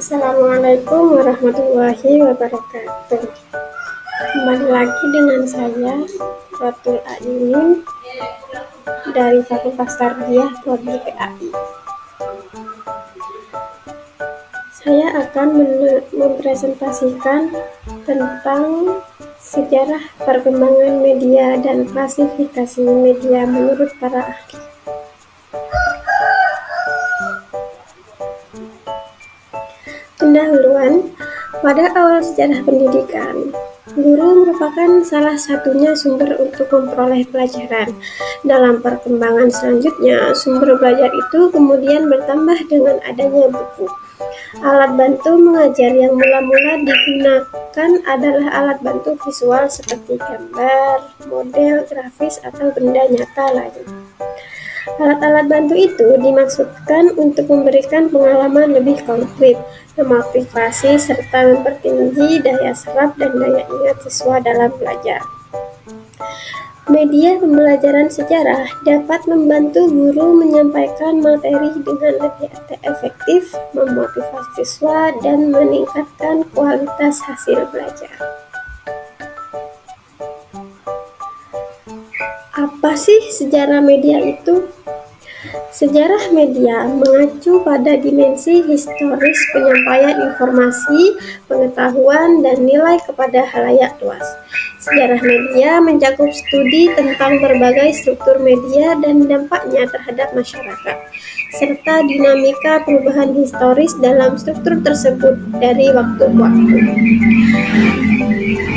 Assalamualaikum warahmatullahi wabarakatuh. Kembali lagi dengan saya, Rotul Ayunin dari Fakultas Tarbiyah Prodi PAI. Saya akan mempresentasikan tentang sejarah perkembangan media dan klasifikasi media menurut para ahli. Pendahuluan. Pada awal sejarah pendidikan, guru merupakan salah satunya sumber untuk memperoleh pelajaran. Dalam perkembangan selanjutnya, sumber belajar itu kemudian bertambah dengan adanya buku. Alat bantu mengajar yang mula-mula digunakan adalah alat bantu visual seperti gambar, model grafis, atau benda nyata lain. Alat-alat bantu itu dimaksudkan untuk memberikan pengalaman lebih konkret, memotivasi, serta mempertinggi daya serap dan daya ingat siswa dalam belajar. Media pembelajaran sejarah dapat membantu guru menyampaikan materi dengan lebih efektif, memotivasi siswa, dan meningkatkan kualitas hasil belajar. Apa sih sejarah media itu? Sejarah media mengacu pada dimensi historis penyampaian informasi, pengetahuan, dan nilai kepada khalayak luas. Sejarah media mencakup studi tentang berbagai struktur media dan dampaknya terhadap masyarakat, serta dinamika perubahan historis dalam struktur tersebut dari waktu ke waktu.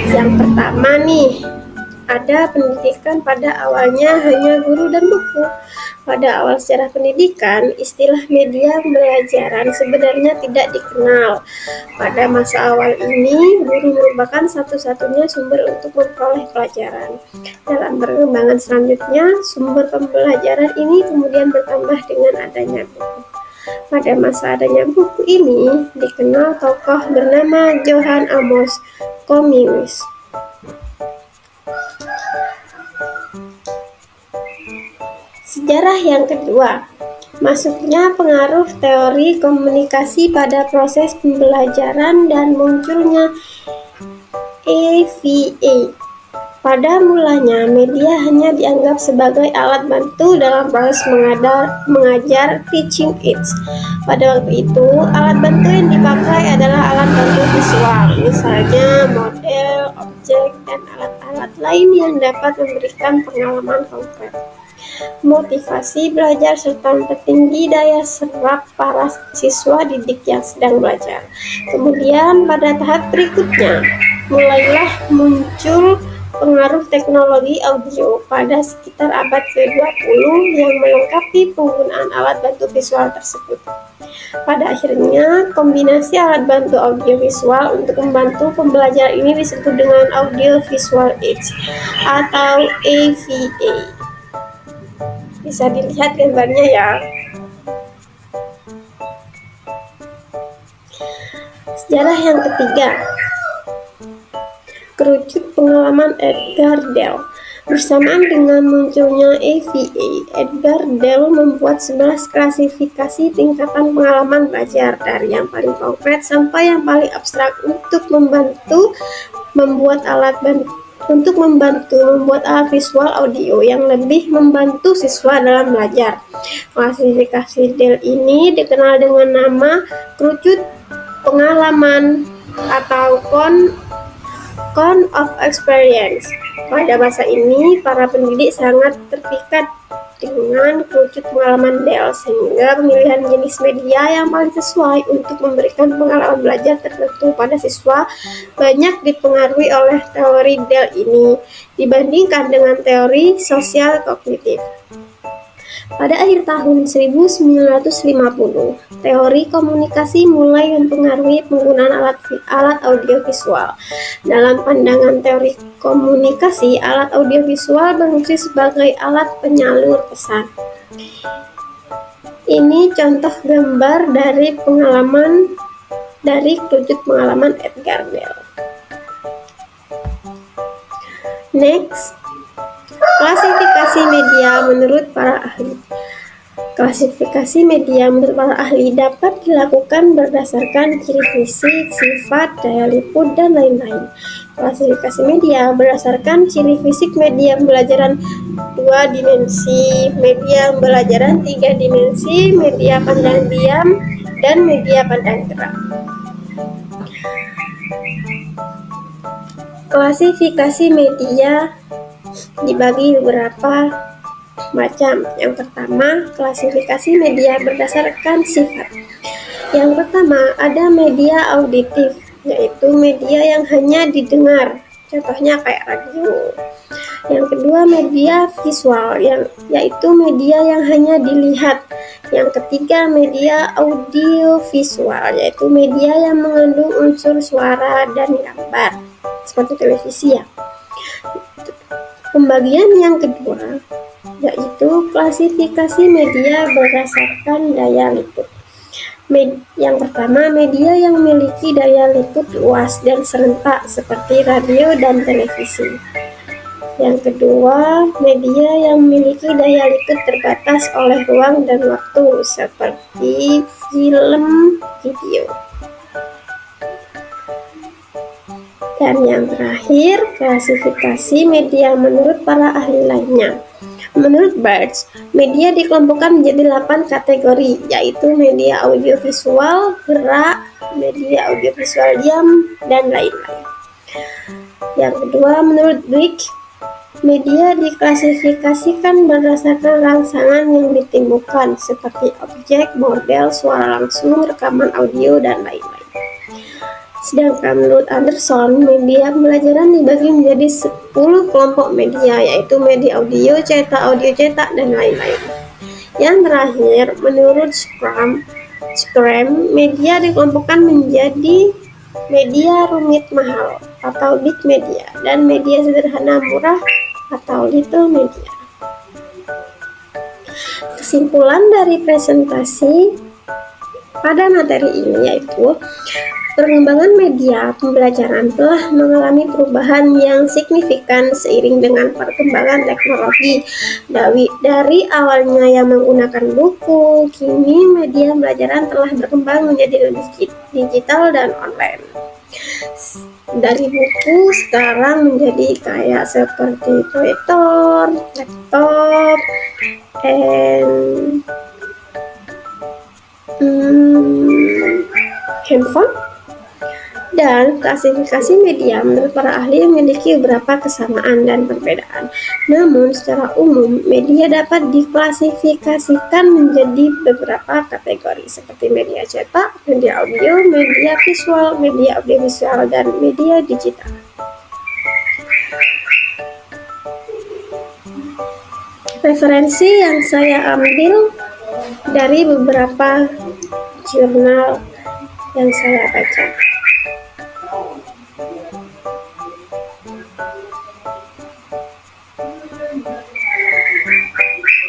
Yang pertama nih, ada pendidikan. Pada awalnya hanya guru dan buku. Pada awal sejarah pendidikan, istilah media pembelajaran sebenarnya tidak dikenal. Pada masa awal ini, guru merupakan satu-satunya sumber untuk memperoleh pelajaran. Dalam perkembangan selanjutnya, sumber pembelajaran ini kemudian bertambah dengan adanya buku. Pada masa adanya buku ini, dikenal tokoh bernama Johann Amos Comenius. Sejarah yang kedua, masuknya pengaruh teori komunikasi pada proses pembelajaran dan munculnya EVA. Pada mulanya, media hanya dianggap sebagai alat bantu dalam proses mengajar teaching aids. Pada waktu itu, alat bantu yang dipakai adalah alat bantu visual, misalnya model, objek, dan alat-alat lain yang dapat memberikan pengalaman konkret, motivasi belajar, serta mempertinggi daya serap para siswa didik yang sedang belajar. Kemudian pada tahap berikutnya, mulailah muncul pengaruh teknologi audio pada sekitar abad ke-20 yang melengkapi penggunaan alat bantu visual tersebut. Pada akhirnya, kombinasi alat bantu audiovisual untuk membantu pembelajaran ini disebut dengan Audio Visual Aids atau AVA. Bisa dilihat gambarnya ya. Sejarah yang ketiga, kerucut pengalaman Edgar Dell. Bersamaan dengan munculnya EVA, Edgar Dell membuat 11 klasifikasi tingkatan pengalaman belajar, dari yang paling konkret sampai yang paling abstrak, untuk membantu membuat alat visual audio yang lebih membantu siswa dalam belajar. Klasifikasi Dell ini dikenal dengan nama kerucut pengalaman atau Count of Experience. Pada masa ini, para pendidik sangat terpikat dengan kerucut pengalaman Dell, sehingga pemilihan jenis media yang paling sesuai untuk memberikan pengalaman belajar tertentu pada siswa banyak dipengaruhi oleh teori Dell ini dibandingkan dengan teori sosial kognitif. Pada akhir tahun 1950, teori komunikasi mulai mempengaruhi penggunaan alat audiovisual. Dalam pandangan teori komunikasi, alat audiovisual berfungsi sebagai alat penyalur pesan. Ini contoh gambar dari kerucut pengalaman Edgar Dell. Next, klasifikasi media menurut para ahli. Klasifikasi media menurut para ahli dapat dilakukan berdasarkan ciri fisik, sifat, daya liput, dan lain-lain. Klasifikasi media berdasarkan ciri fisik media pembelajaran 2 dimensi, media pembelajaran 3 dimensi, media pandang diam, dan media pandang gerak. Klasifikasi media dibagi beberapa macam. Yang pertama, klasifikasi media berdasarkan sifat. Yang pertama, ada media auditif, yaitu media yang hanya didengar, contohnya kayak radio. Yang kedua, media visual, yaitu media yang hanya dilihat. Yang ketiga, media audiovisual, yaitu media yang mengandung unsur suara dan gambar, seperti televisi ya. Pembagian yang kedua yaitu klasifikasi media berdasarkan daya liput. Yang pertama, media yang memiliki daya liput luas dan serentak seperti radio dan televisi. Yang kedua, media yang memiliki daya liput terbatas oleh ruang dan waktu seperti film, video. Dan yang terakhir, klasifikasi media menurut para ahli lainnya. Menurut Birch, media dikelompokkan menjadi 8 kategori, yaitu media audiovisual, gerak, media audiovisual diam, dan lain-lain. Yang kedua, menurut Dweck, media diklasifikasikan berdasarkan rangsangan yang ditimbulkan, seperti objek, model, suara langsung, rekaman audio, dan lain-lain. Sedangkan menurut Anderson, media pembelajaran dibagi menjadi 10 kelompok media, yaitu media audio cetak, dan lain-lain. Yang terakhir, menurut Scrum, media dikelompokkan menjadi media rumit mahal atau big media, dan media sederhana murah atau little media. Kesimpulan dari presentasi pada materi ini yaitu perkembangan media pembelajaran telah mengalami perubahan yang signifikan seiring dengan perkembangan teknologi. Dari awalnya yang menggunakan buku, kini media pembelajaran telah berkembang menjadi digital dan online. Dari buku sekarang menjadi kayak seperti proyektor, laptop, handphone. Dan klasifikasi media menurut para ahli memiliki beberapa kesamaan dan perbedaan. Namun secara umum media dapat diklasifikasikan menjadi beberapa kategori seperti media cetak, media audio, media visual, media audiovisual, dan media digital. Referensi yang saya ambil dari beberapa jurnal yang saya baca.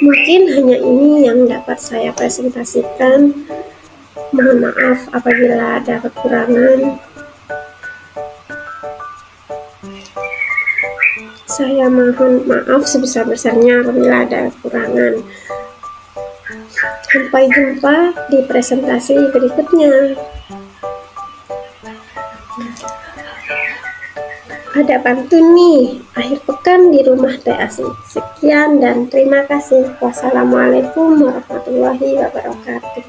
Mungkin hanya ini yang dapat saya presentasikan. Mohon maaf apabila ada kekurangan. Saya mohon maaf sebesar-besarnya apabila ada kekurangan. Sampai jumpa di presentasi berikutnya. Ada pantun nih, akhir pekan di rumah Teh Asih. Sekian dan terima kasih. Wassalamualaikum warahmatullahi wabarakatuh.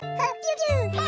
Hope you do.